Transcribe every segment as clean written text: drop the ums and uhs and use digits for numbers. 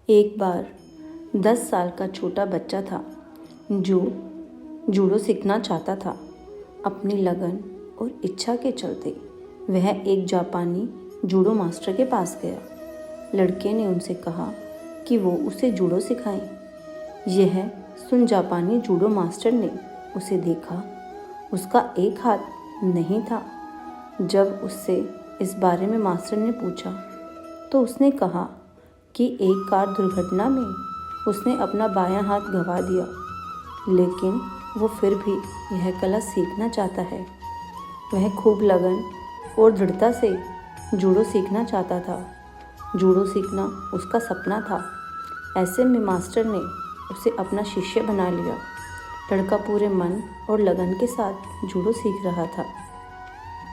एक बार 10 साल का छोटा बच्चा था जो जूडो सीखना चाहता था। अपनी लगन और इच्छा के चलते वह एक जापानी जूडो मास्टर के पास गया। लड़के ने उनसे कहा कि वो उसे जूडो सिखाएं। यह सुन जापानी जूडो मास्टर ने उसे देखा। उसका एक हाथ नहीं था। जब उससे इस बारे में मास्टर ने पूछा तो उसने कहा कि एक कार दुर्घटना में उसने अपना बायां हाथ गंवा दिया, लेकिन वो फिर भी यह कला सीखना चाहता है। वह खूब लगन और दृढ़ता से जूडो सीखना चाहता था। जूडो सीखना उसका सपना था। ऐसे में मास्टर ने उसे अपना शिष्य बना लिया। लड़का पूरे मन और लगन के साथ जूडो सीख रहा था।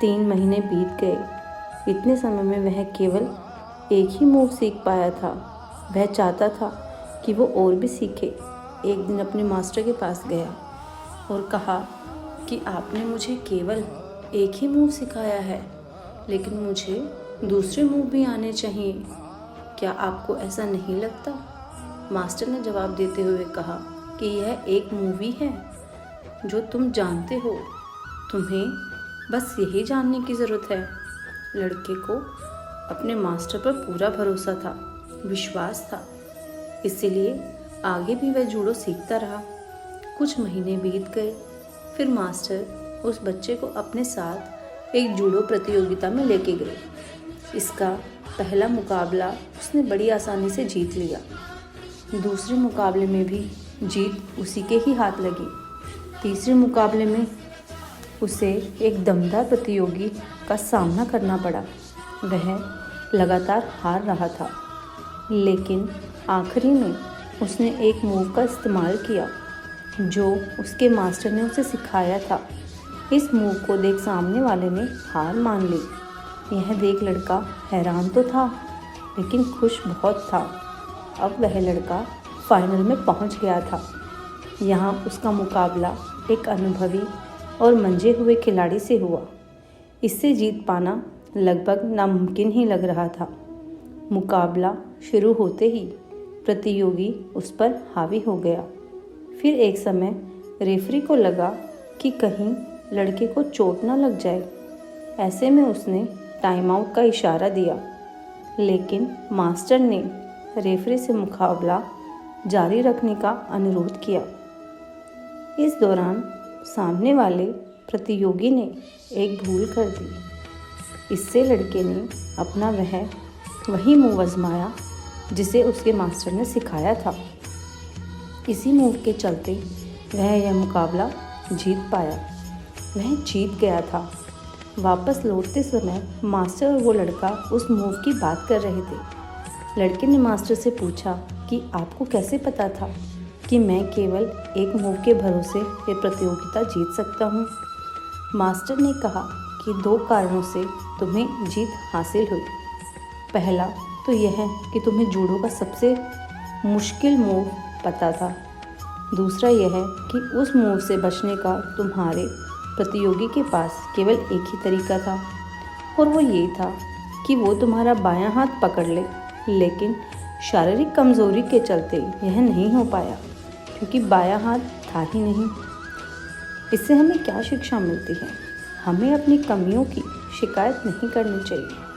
3 महीने बीत गए। इतने समय में वह केवल एक ही मूव सीख पाया था। वह चाहता था कि वो और भी सीखे। एक दिन अपने मास्टर के पास गया और कहा कि आपने मुझे केवल एक ही मूव सिखाया है, लेकिन मुझे दूसरे मूव भी आने चाहिए। क्या आपको ऐसा नहीं लगता? मास्टर ने जवाब देते हुए कहा कि यह एक मूवी है जो तुम जानते हो। तुम्हें बस यही जानने की ज़रूरत है। लड़के को अपने मास्टर पर पूरा भरोसा था, विश्वास था। इसीलिए आगे भी वह जूडो सीखता रहा। कुछ महीने बीत गए। फिर मास्टर उस बच्चे को अपने साथ एक जूडो प्रतियोगिता में लेके गए। इसका पहला मुकाबला उसने बड़ी आसानी से जीत लिया। दूसरे मुकाबले में भी जीत उसी के ही हाथ लगी। तीसरे मुकाबले में उसे एक दमदार प्रतियोगी का सामना करना पड़ा। वह लगातार हार रहा था, लेकिन आखिरी में उसने एक मूव का इस्तेमाल किया जो उसके मास्टर ने उसे सिखाया था। इस मूव को देख सामने वाले ने हार मान ली। यह देख लड़का हैरान तो था, लेकिन खुश बहुत था। अब वह लड़का फाइनल में पहुंच गया था। यहाँ उसका मुकाबला एक अनुभवी और मंजे हुए खिलाड़ी से हुआ। इससे जीत पाना लगभग नामुमकिन ही लग रहा था। मुकाबला शुरू होते ही प्रतियोगी उस पर हावी हो गया। फिर एक समय रेफरी को लगा कि कहीं लड़के को चोट न लग जाए। ऐसे में उसने टाइम आउट का इशारा दिया, लेकिन मास्टर ने रेफरी से मुकाबला जारी रखने का अनुरोध किया। इस दौरान सामने वाले प्रतियोगी ने एक भूल कर दी। इससे लड़के ने अपना वही मूव आजमाया जिसे उसके मास्टर ने सिखाया था। इसी मूव के चलते वह यह मुकाबला जीत पाया। वह जीत गया था। वापस लौटते समय मास्टर और वो लड़का उस मूव की बात कर रहे थे। लड़के ने मास्टर से पूछा कि आपको कैसे पता था कि मैं केवल एक मूव के भरोसे ये प्रतियोगिता जीत सकता हूँ? मास्टर ने कहा कि 2 कारणों से तुम्हें जीत हासिल हुई। पहला तो यह है कि तुम्हें जूडो का सबसे मुश्किल मूव पता था। दूसरा यह है कि उस मूव से बचने का तुम्हारे प्रतियोगी के पास केवल एक ही तरीका था, और वो ये था कि वो तुम्हारा बायां हाथ पकड़ ले। लेकिन शारीरिक कमज़ोरी के चलते यह नहीं हो पाया, क्योंकि बायां हाथ था ही नहीं। इससे हमें क्या शिक्षा मिलती है? हमें अपनी कमियों की शिकायत नहीं करनी चाहिए।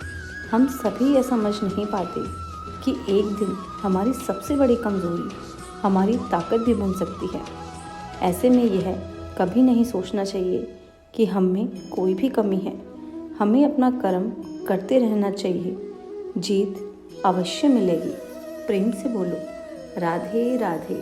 हम सभी यह समझ नहीं पाते कि एक दिन हमारी सबसे बड़ी कमज़ोरी हमारी ताकत भी बन सकती है। ऐसे में यह कभी नहीं सोचना चाहिए कि हम में कोई भी कमी है। हमें अपना कर्म करते रहना चाहिए। जीत अवश्य मिलेगी। प्रेम से बोलो, राधे राधे।